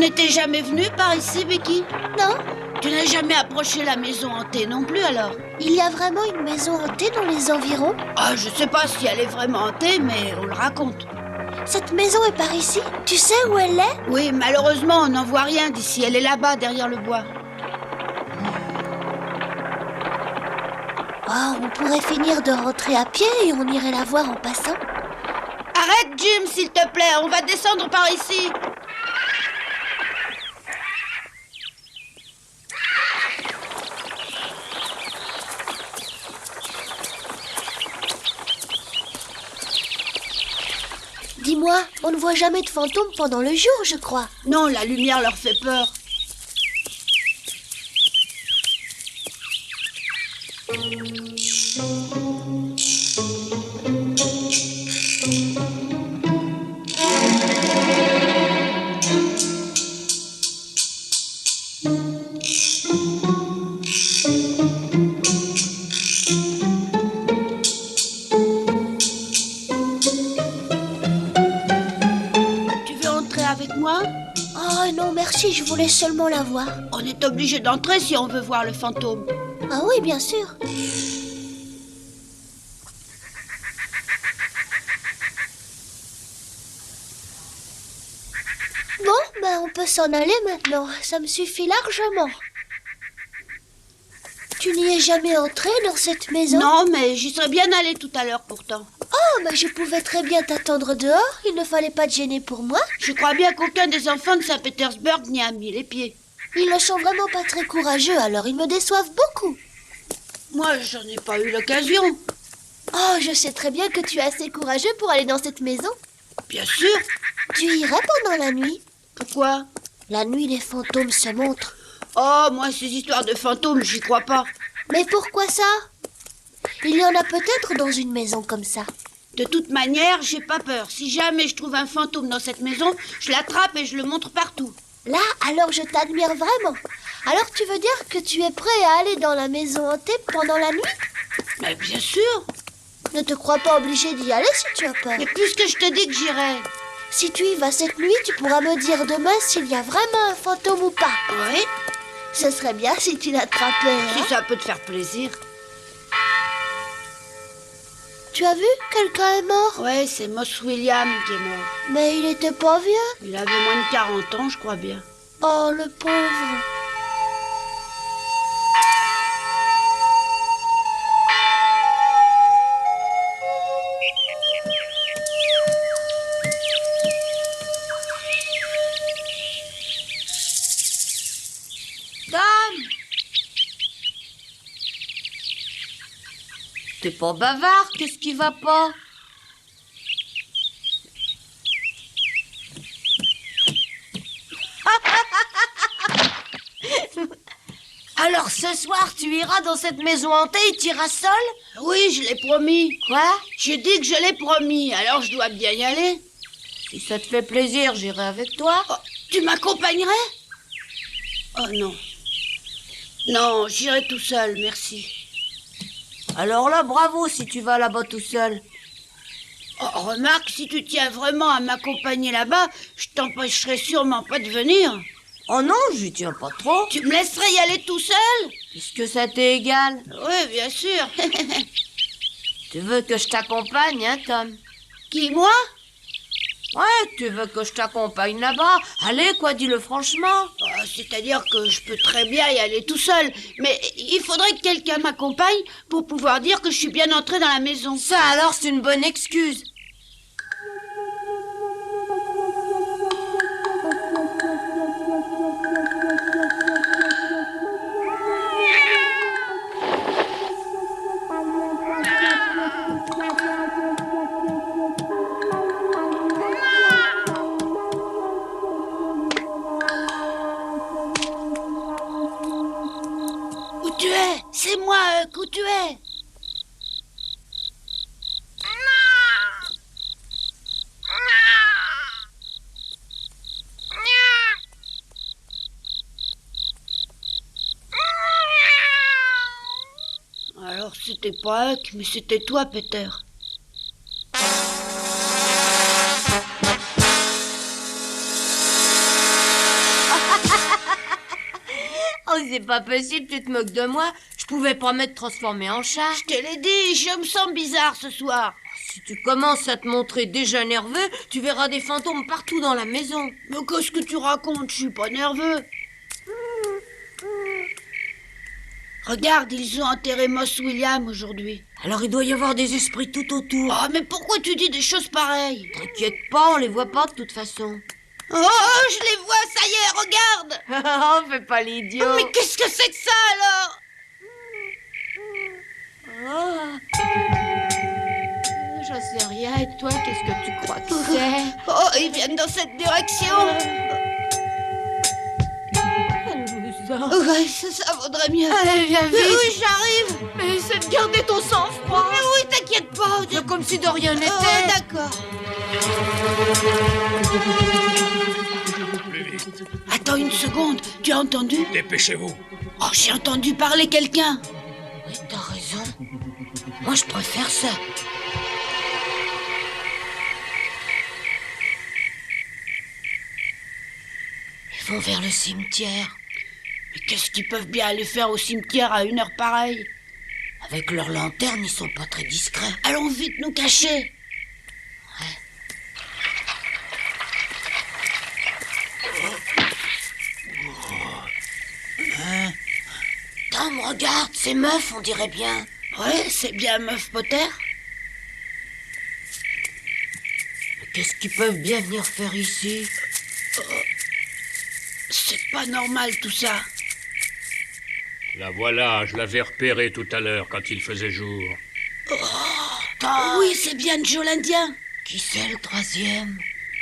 n'étais jamais venue par ici, Becky? Non, Tu n'as jamais approché la maison hantée non plus, alors? il y a vraiment une maison hantée dans les environs? Ah, je sais pas si elle est vraiment hantée, mais on le raconte. Cette maison est par ici? Tu sais où elle est? Oui, malheureusement, on n'en voit rien d'ici. Elle est là-bas, derrière le bois. Oh, on pourrait finir de rentrer à pied et on irait la voir en passant. Arrête, Jim, s'il te plaît. On va descendre par ici. Dis-moi, on ne voit jamais de fantômes pendant le jour, je crois. Non, la lumière leur fait peur. Tu veux entrer avec moi? Oh non, merci, je voulais seulement la voir. On est obligé d'entrer si on veut voir le fantôme. Ah oui, bien sûr. Bon, ben on peut s'en aller maintenant. Ça me suffit largement. Tu n'y es jamais entré dans cette maison? Non, mais j'y serais bien allée tout à l'heure pourtant. Oh, mais je pouvais très bien t'attendre dehors. Il ne fallait pas te gêner pour moi. Je crois bien qu'aucun des enfants de Saint-Pétersbourg n'y a mis les pieds. Ils ne sont vraiment pas très courageux, alors ils me déçoivent beaucoup. Moi, j'en ai pas eu l'occasion. Oh, je sais très bien que tu es assez courageux pour aller dans cette maison. Bien sûr. Tu irais pendant la nuit? Pourquoi? La nuit, les fantômes se montrent. Oh, moi, ces histoires de fantômes, j'y crois pas. Mais pourquoi ça? Il y en a peut-être dans une maison comme ça. De toute manière, j'ai pas peur. Si jamais je trouve un fantôme dans cette maison, je l'attrape et je le montre partout. Là, alors je t'admire vraiment. Alors tu veux dire que tu es prêt à aller dans la maison hantée pendant la nuit? Mais bien sûr. Ne te crois pas obligé d'y aller si tu as peur. Mais puisque je te dis que j'irai. Si tu y vas cette nuit, tu pourras me dire demain s'il y a vraiment un fantôme ou pas. Oui, Ce serait bien si tu l'attrapais, hein? si ça peut te faire plaisir. Tu as vu? Quelqu'un est mort. Ouais, c'est Moss William qui est mort. Mais il était pas vieux. Il avait moins de 40 ans, je crois bien. Oh, le pauvre. Dame! T'es pas bavard, qu'est-ce qui va pas? Alors ce soir, tu iras dans cette maison hantée et tu iras seule? Oui, je l'ai promis. Quoi? J'ai dit que je l'ai promis, alors je dois bien y aller. Si ça te fait plaisir, j'irai avec toi. Oh, tu m'accompagnerais? Oh non. Non, j'irai tout seul, merci. Alors là, bravo si tu vas là-bas tout seul. Oh, remarque, si tu tiens vraiment à m'accompagner là-bas, je t'empêcherai sûrement pas de venir. Oh non, j'y tiens pas trop. Tu me laisserais y aller tout seul? Puisque ça t'est égal. Oui, bien sûr. Tu veux que je t'accompagne, hein, Tom? Qui, moi? Ouais, tu veux que je t'accompagne là-bas? Allez, quoi, dis-le franchement. Oh, c'est-à-dire que je peux très bien y aller tout seul. Mais il faudrait que quelqu'un m'accompagne pour pouvoir dire que je suis bien entrée dans la maison. Ça, alors, c'est une bonne excuse. Où tu es? C'est moi, où tu es? Alors c'était pas Huck, mais c'était toi, Peter. c'est pas possible, tu te moques de moi. Je pouvais pas m'être transformé en chat. Je te l'ai dit, je me sens bizarre ce soir. Si tu commences à te montrer déjà nerveux, tu verras des fantômes partout dans la maison. Mais qu'est-ce que tu racontes? Je suis pas nerveux. Regarde, ils ont enterré Moss William aujourd'hui. Alors il doit y avoir des esprits tout autour. Oh, mais pourquoi tu dis des choses pareilles? T'inquiète pas, on les voit pas de toute façon. Oh, je les vois, ça y est, regarde. Oh, fais pas l'idiot. Oh, mais qu'est-ce que c'est que ça, alors? Oh. J'en sais rien, et toi, qu'est-ce que tu crois que c'est? Oh, ils viennent dans cette direction. Ouais, ça vaudrait mieux. Allez, viens vite. Oui, j'arrive. Mais essaie de garder ton sang-froid. Mais oui, t'inquiète pas. C'est comme si de rien n'était. Oh, d'accord. Attends une seconde, tu as entendu? Dépêchez-vous. Oh, j'ai entendu parler quelqu'un. Oui, t'as raison. Moi, je préfère ça. Ils vont vers le cimetière. Mais qu'est-ce qu'ils peuvent bien aller faire au cimetière à une heure pareille? Avec leurs lanternes, ils sont pas très discrets. Allons vite nous cacher. Tom, regarde, ces meufs, on dirait bien. Ouais, c'est bien Meuf Potter. Mais qu'est-ce qu'ils peuvent bien venir faire ici? C'est pas normal tout ça. La voilà, je l'avais repérée tout à l'heure quand il faisait jour. Tom, Oui, c'est bien Joe l'Indien. qui c'est le troisième?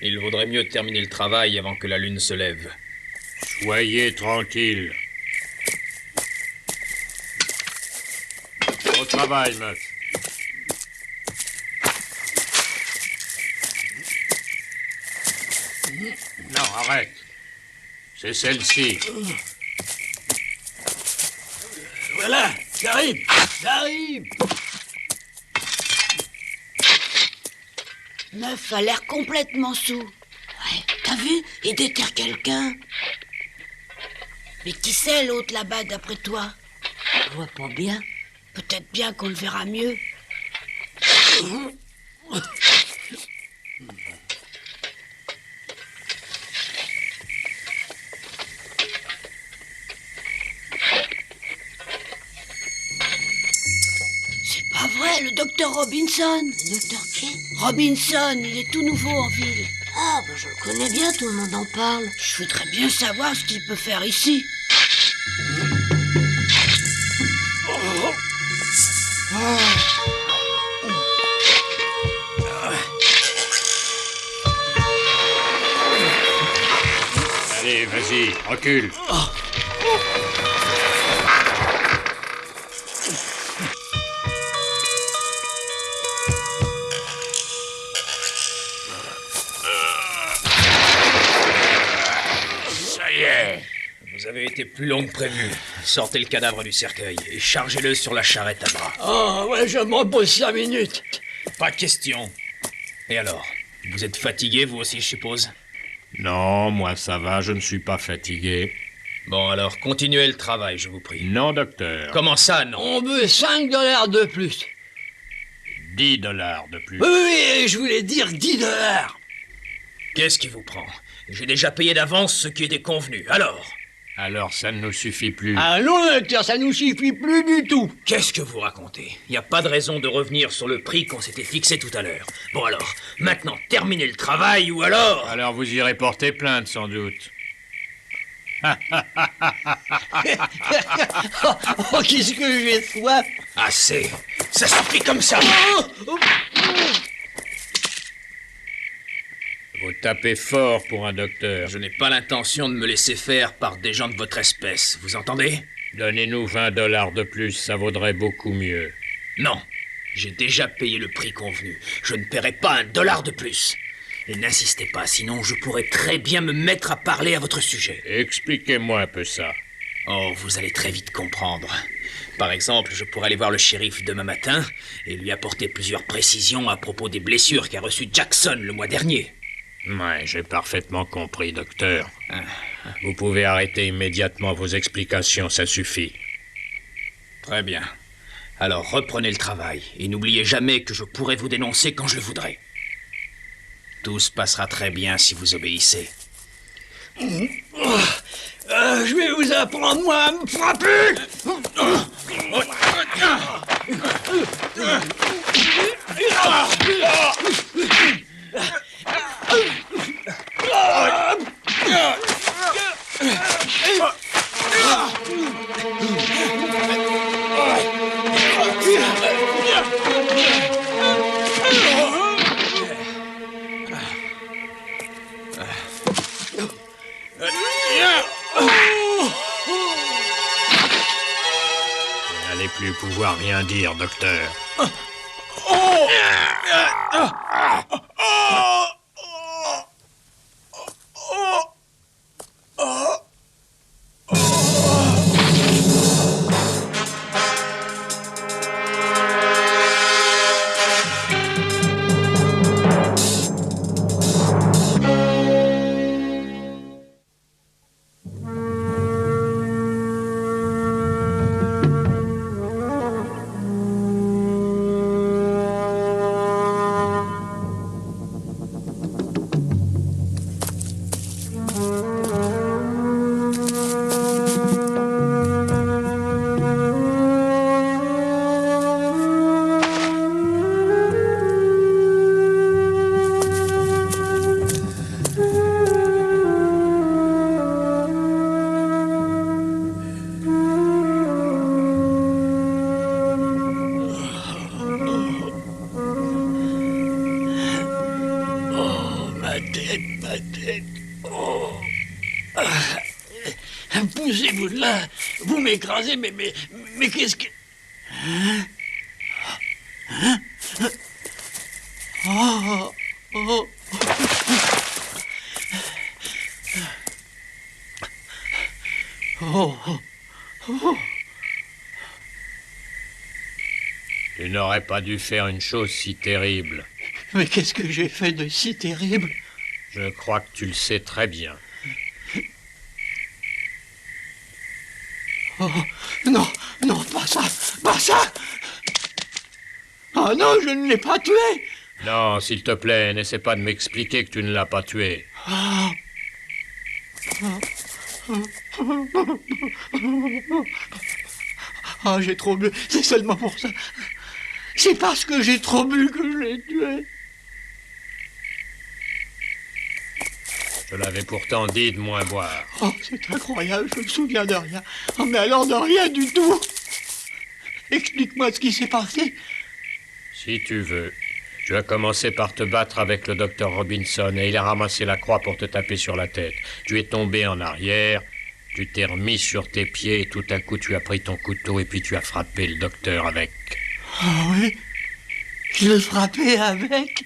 Il vaudrait mieux terminer le travail avant que la lune se lève. Soyez tranquille. Au travail, meuf. Non, arrête. C'est celle-ci. Voilà, j'arrive. Meuf a l'air complètement sous. Ouais, t'as vu? Il déterre quelqu'un. Mais qui c'est l'autre là-bas d'après toi? Je vois pas bien. Peut-être bien qu'on le verra mieux. C'est pas vrai, le docteur Robinson. Le docteur qui? Robinson, il est tout nouveau en ville. Ah, ben je le connais bien, tout le monde en parle. Je voudrais bien savoir ce qu'il peut faire ici. Allez, vas-y, recule. Ça y est. Vous avez été plus long que prévu. Sortez le cadavre du cercueil et chargez-le sur la charrette à bras. Oh, ouais, je me repose 5 minutes. Pas de question. Et alors? Vous êtes fatigué, vous aussi, je suppose? Non, moi ça va, je ne suis pas fatigué. Bon, alors, continuez le travail, je vous prie. Non, docteur. Comment ça, non? On veut 5 $ de plus. 10 $ de plus. Oui, oui, je voulais dire 10 $. Qu'est-ce qui vous prend? J'ai déjà payé d'avance ce qui était convenu. Alors? Alors ça ne nous suffit plus. Ah non, docteur, ça nous suffit plus du tout. Qu'est-ce que vous racontez? Il n'y a pas de raison de revenir sur le prix qu'on s'était fixé tout à l'heure. Bon alors, maintenant, terminez le travail ou alors... Alors vous irez porter plainte sans doute. Oh, qu'est-ce que j'ai soif. Assez. Ça suffit comme ça. Vous tapez fort pour un docteur. Je n'ai pas l'intention de me laisser faire par des gens de votre espèce, vous entendez? Donnez-nous 20 $ de plus, ça vaudrait beaucoup mieux. Non, j'ai déjà payé le prix convenu. Je ne paierai pas $1 de plus. Et n'insistez pas, sinon je pourrais très bien me mettre à parler à votre sujet. Expliquez-moi un peu ça. Oh, vous allez très vite comprendre. Par exemple, je pourrais aller voir le shérif demain matin et lui apporter plusieurs précisions à propos des blessures qu'a reçues Jackson le mois dernier. Ouais, j'ai parfaitement compris, docteur. Vous pouvez arrêter immédiatement vos explications, ça suffit. Très bien. Alors reprenez le travail et n'oubliez jamais que je pourrai vous dénoncer quand je le voudrai. Tout se passera très bien si vous obéissez. Je vais vous apprendre, moi, à me frapper. Vous n'allez plus pouvoir rien dire, docteur. Ma tête. Oh. Poussez-vous de là. Vous m'écrasez, mais qu'est-ce que... Oh. Oh. Oh. Oh. Tu n'aurais pas dû faire une chose si terrible. Mais qu'est-ce que j'ai fait de si terrible? Je crois que tu le sais très bien. Oh, non, non, pas ça, pas ça! Oh non, je ne l'ai pas tué! Non, s'il te plaît, n'essaie pas de m'expliquer que tu ne l'as pas tué. Ah, j'ai trop bu, c'est seulement pour ça. C'est parce que j'ai trop bu que je l'ai tué. Je l'avais pourtant dit de moins boire. Oh, c'est incroyable, je me souviens de rien. Oh, mais alors de rien du tout. Explique-moi ce qui s'est passé. Si tu veux. Tu as commencé par te battre avec le docteur Robinson et il a ramassé la croix pour te taper sur la tête. Tu es tombé en arrière, tu t'es remis sur tes pieds et tout à coup tu as pris ton couteau et puis tu as frappé le docteur avec. Ah oui? Je l'ai frappé avec?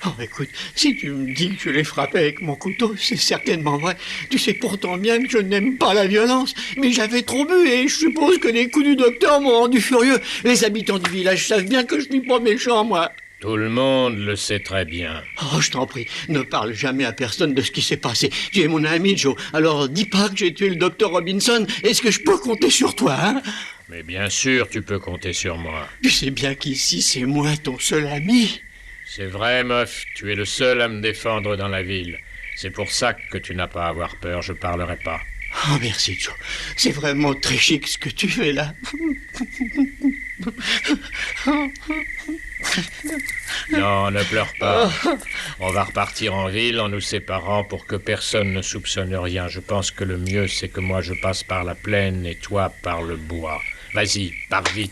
Oh, écoute, si tu me dis que je l'ai frappé avec mon couteau, c'est certainement vrai. Tu sais pourtant bien que je n'aime pas la violence, mais j'avais trop bu et je suppose que les coups du docteur m'ont rendu furieux. Les habitants du village savent bien que je suis pas méchant, moi. Tout le monde le sait très bien. Oh, je t'en prie, ne parle jamais à personne de ce qui s'est passé. Tu es mon ami, Joe, alors dis pas que j'ai tué le docteur Robinson. Est-ce que je peux compter sur toi, hein? Mais bien sûr, tu peux compter sur moi. Tu sais bien qu'ici, c'est moi ton seul ami. C'est vrai, meuf, tu es le seul à me défendre dans la ville. C'est pour ça que tu n'as pas à avoir peur, je parlerai pas. Oh, merci, Joe. C'est vraiment très chic ce que tu fais là. Non, ne pleure pas. On va repartir en ville en nous séparant pour que personne ne soupçonne rien. Je pense que le mieux, c'est que moi je passe par la plaine et toi par le bois. Vas-y, pars vite.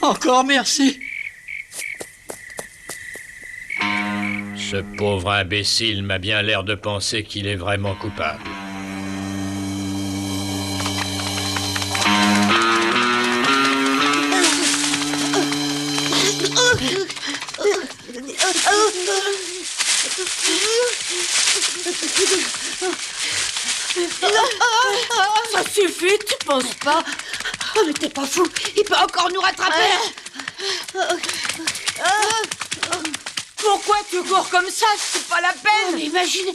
Encore merci. Ce pauvre imbécile m'a bien l'air de penser qu'il est vraiment coupable. Ça suffit, tu penses pas? Oh, mais t'es pas fou, il peut encore nous rattraper. Pourquoi tu cours comme ça? C'est pas la peine. Imagine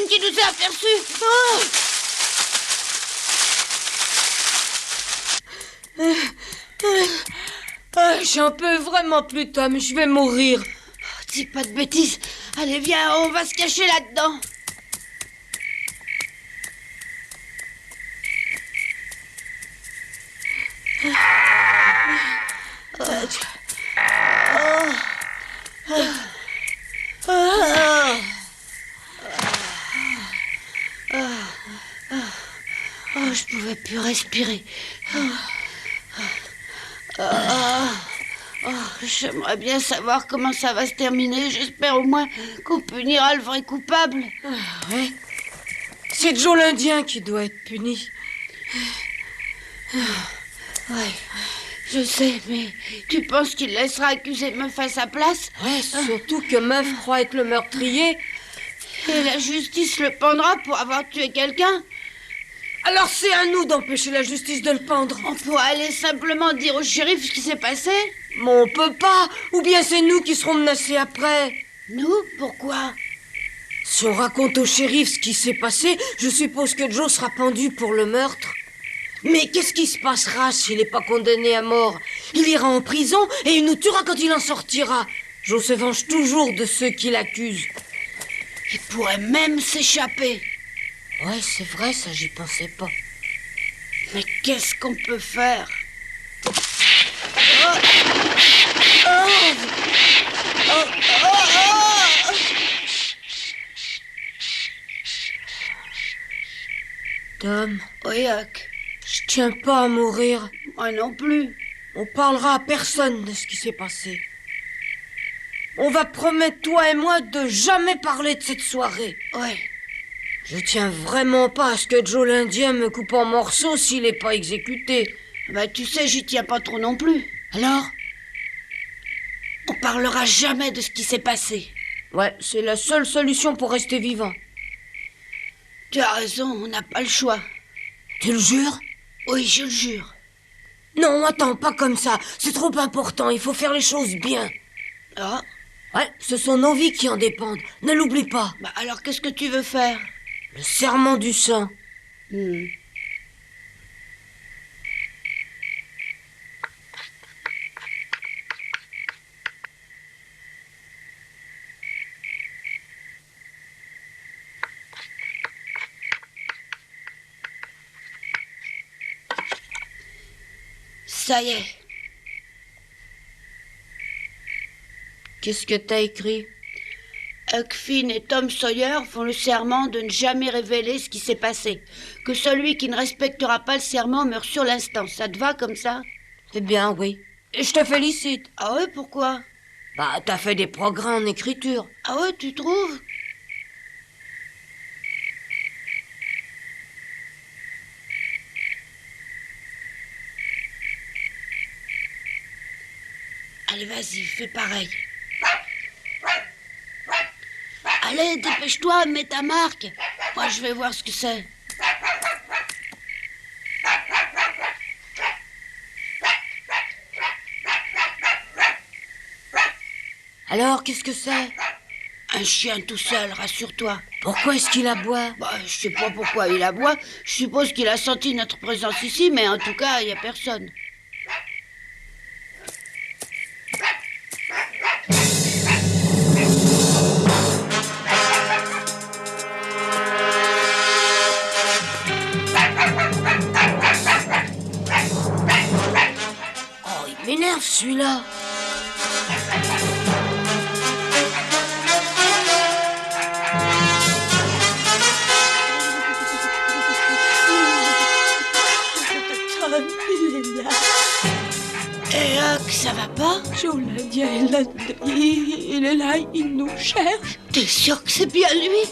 qu'il nous a aperçus. J'en peux vraiment plus, Tom. Je vais mourir. Dis pas de bêtises. Allez, viens, on va se cacher là-dedans. Oh, je pouvais plus respirer. J'aimerais bien savoir comment ça va se terminer. J'espère au moins qu'on punira le vrai coupable. Ouais. C'est Joe l'Indien qui doit être puni. Ouais, je sais, mais tu penses qu'il laissera accuser Meuf à sa place? Ouais, surtout que Meuf croit être le meurtrier. Et la justice le pendra pour avoir tué quelqu'un? Alors c'est à nous d'empêcher la justice de le pendre. On pourra aller simplement dire au shérif ce qui s'est passé? Mais on peut pas. Ou bien c'est nous qui serons menacés après. Nous? Pourquoi? Si on raconte au shérif ce qui s'est passé, je suppose que Joe sera pendu pour le meurtre. Mais qu'est-ce qui se passera s'il n'est pas condamné à mort? Il ira en prison et il nous tuera quand il en sortira. Joe se venge toujours de ceux qui l'accusent. Il pourrait même s'échapper. Ouais, c'est vrai, ça, j'y pensais pas. Mais qu'est-ce qu'on peut faire? Tom, Oui, Huck. je tiens pas à mourir. Moi non plus. On parlera à personne de ce qui s'est passé. On va promettre, toi et moi, de jamais parler de cette soirée. Ouais. Je tiens vraiment pas à ce que Joe l'Indien me coupe en morceaux s'il n'est pas exécuté. Bah, tu sais, j'y tiens pas trop non plus. Alors? On parlera jamais de ce qui s'est passé. Ouais, c'est la seule solution pour rester vivant. Tu as raison, on n'a pas le choix. Tu le jures? Oui, je le jure. Non, attends, pas comme ça. C'est trop important, il faut faire les choses bien. Ah, Ouais, ce sont nos vies qui en dépendent. Ne l'oublie pas. bah alors qu'est-ce que tu veux faire? Le serment du sang. Ça y est. Qu'est-ce que t'as écrit? Huck Finn et Tom Sawyer font le serment de ne jamais révéler ce qui s'est passé. Que celui qui ne respectera pas le serment meurt sur l'instant. Ça te va comme ça? Eh bien, oui. Et je te félicite. Ah ouais, pourquoi? Bah, t'as fait des progrès en écriture. Ah ouais, tu trouves? Allez, vas-y, fais pareil. Allez, dépêche-toi, mets ta marque. Moi, je vais voir ce que c'est. Alors, qu'est-ce que c'est? Un chien tout seul, rassure-toi. Pourquoi est-ce qu'il aboie? Bah, je sais pas pourquoi il aboie. Je suppose qu'il a senti notre présence ici, mais en tout cas, il n'y a personne. Oh, il m'énerve celui-là. Tom, il est là. Et Huck, ça va pas? Joe l'Indien est là. Il est là, il nous cherche. T'es sûr que c'est bien lui?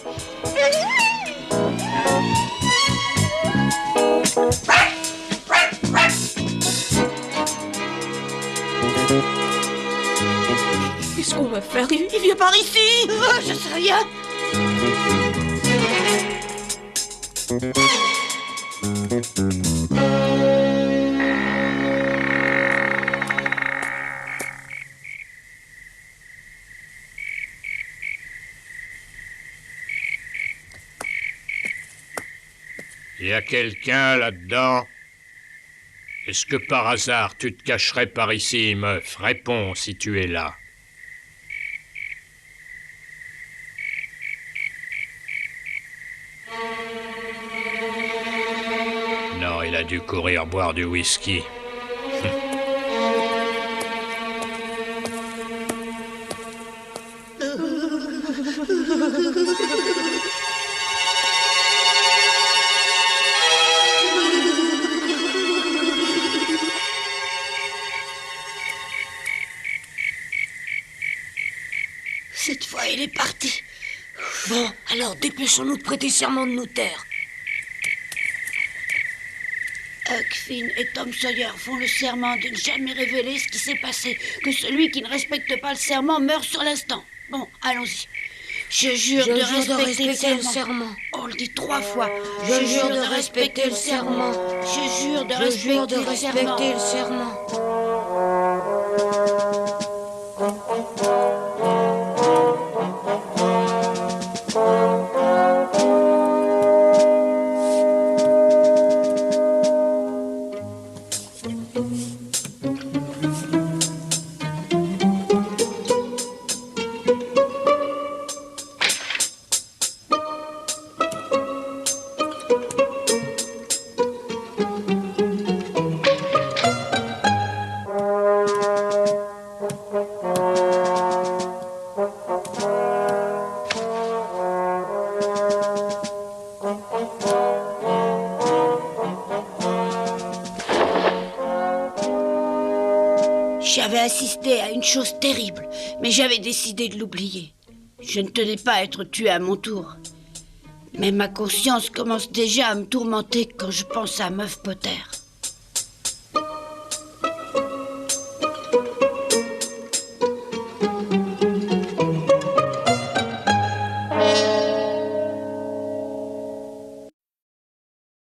Qu'est-ce qu'on va faire? Il vient par ici. Oh, je sais rien. y a quelqu'un là-dedans? Est-ce que par hasard tu te cacherais par ici, meuf? Réponds si tu es là. Non, il a dû courir boire du whisky. Cette fois, il est parti. Bon, alors dépêchons-nous de prêter serment de nous taire. Huck Finn et Tom Sawyer font le serment de ne jamais révéler ce qui s'est passé. Que celui qui ne respecte pas le serment meurt sur l'instant. Bon, allons-y. Je jure de respecter le serment. On le dit 3 fois. Je jure de respecter le serment. Je jure de Je jure de respecter respecter le serment. J'avais assisté à une chose terrible, mais j'avais décidé de l'oublier. Je ne tenais pas à être tué à mon tour. Mais ma conscience commence déjà à me tourmenter quand je pense à Meuf Potter.